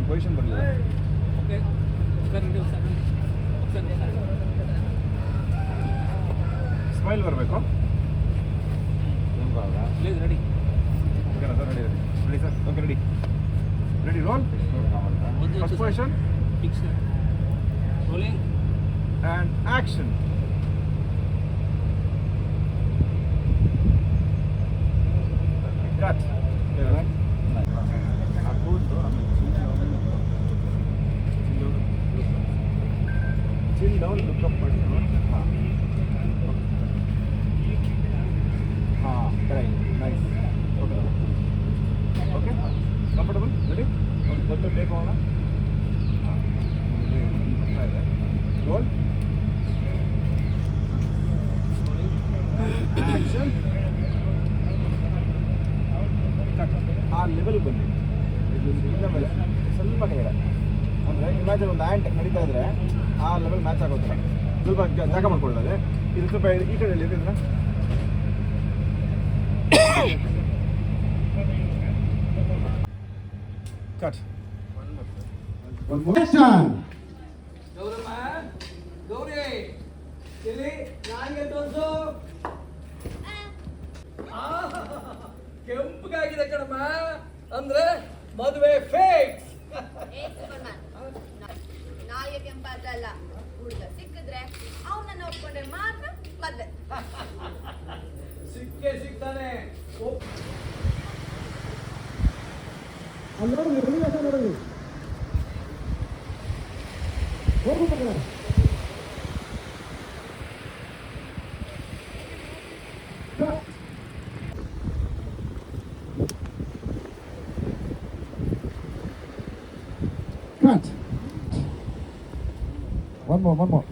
Position ಬರಲಿಲ್ಲ. Smile ಬರಬೇಕು. Ready ಓಕೆನಾ sir? Ready ready ready sir. Okay ready ready roll. First position fix rolling and action. Cut. Chill down look up ಮಾಡಿ. ಹಾಂ correct nice. Okay okay comfortable ready. ಒಂದು take ಹೋಗೋಣ. Roll action cut. ಆ level ಬನ್ನಿ. ಇದು ಇಲ್ಲ ಮೇಲೆ ಸ್ವಲ್ಪ ಕೆಳಗಡೆ ಅಂದರೆ ಇಮ್ಯಾಜಿನ್ ಒಂದು ಆ್ಯಂಟ್ ನಡೀತಾ ಇದ್ರೆ ಆ ಲೆವೆಲ್ ಮ್ಯಾಚ್ ಆಗೋದಿಲ್ಲ. ಸ್ವಲ್ಪ ಜಾಗ ಮಾಡ್ಕೊಳ್ಳೋದೆ. ಇದು ಸ್ವಲ್ಪ ಈ ಕಡೆ ಇಲ್ಲಿದ್ರೆ ಕಟ್. ಗೌರಮ್ಮ ಗೌರಿ ಇಲ್ಲಿ ನಾಯಿಗೆ ತೋರಿಸು. ಕೆಂಪಗಾಗಿದೆ ಕಣಮ್ಮ, ಅಂದ್ರೆ ಮದುವೆ ಫೇಕ್ಸ್. ನಾಯಿಗೆ ಕೆಂಪಾದ್ರಲ್ಲ, ಹುಡುಗ ಸಿಕ್ಕಿದ್ರೆ ಅವನನ್ನ ಒಪ್ಕೊಂಡ್ರೆ ಮಾತ್ರ ಮದ್ವೆ. ಸಿಕ್ಕೇ ಸಿಗ್ತಾನೆ. Cut. One more.